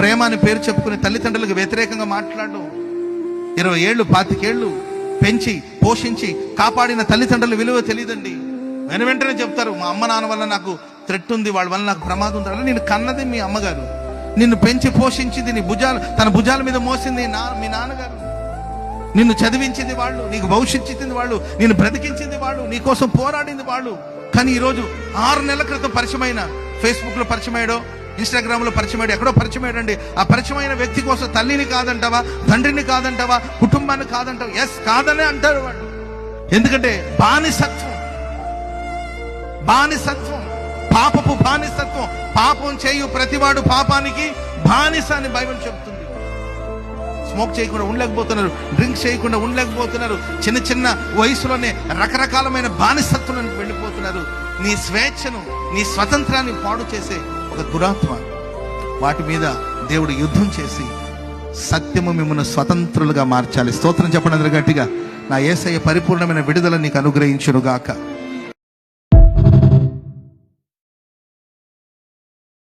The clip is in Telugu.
ప్రేమ అని పేరు చెప్పుకుని తల్లిదండ్రులకు వ్యతిరేకంగా మాట్లాడడం, 20 ఏళ్ళు 25 ఏళ్ళు పెంచి పోషించి కాపాడిన తల్లిదండ్రుల విలువ తెలియదండి. వెంటనే చెప్తారు, మా అమ్మ నాన్న వల్ల నాకు థ్రెట్ ఉంది, వాళ్ళ వల్ల నాకు ప్రమాదం ఉంది. నేను కన్నది మీ అమ్మగారు, నిన్ను పెంచి పోషించింది నీ తన భుజాల మీద మోసింది మీ నాన్నగారు, నిన్ను చదివించింది వాళ్ళు, నీకు భవిష్యత్తు ఇచ్చింది వాళ్ళు, నిన్ను బ్రతికించింది వాళ్ళు, నీ కోసం పోరాడింది వాళ్ళు. కానీ ఈరోజు 6 నెలల క్రితం పరిచయమైన, ఫేస్బుక్ లో పరిచయమయ్యాడో, ఇన్స్టాగ్రామ్ లో పరిచయమయ్యాడు, ఎక్కడో పరిచయమయ్యాడండి. ఆ పరిచయమైన వ్యక్తి కోసం తల్లిని కాదంటావా, తండ్రిని కాదంటావా, కుటుంబాన్ని కాదంటావా? ఎస్, కాదనే అంటారు వాళ్ళు. ఎందుకంటే బానిసత్వం, పాపపు బానిసత్వం. పాపం చేయు ప్రతివాడు పాపానికి బానిస అని బైబిల్ చెప్తుంది. స్మోక్ చేయకుండా ఉండలేకపోతున్నారు, డ్రింక్స్ చేయకుండా ఉండలేకపోతున్నారు, చిన్న వయసులోనే రకరకాలమైన బానిసత్వానికి వెళ్ళిపోతున్నారు. నీ స్వేచ్ఛను, నీ స్వతంత్రాన్ని పాడు చేసే ఒక దురాత్మ, వాటి మీద దేవుడు యుద్ధం చేసి సత్యము మిమ్మల్ని స్వతంత్రులుగా మార్చాలి. స్తోత్రం చెప్పండి అందరూ గట్టిగా. నా యేసయ్య పరిపూర్ణమైన విడుదల నీకు అనుగ్రహించును గాక.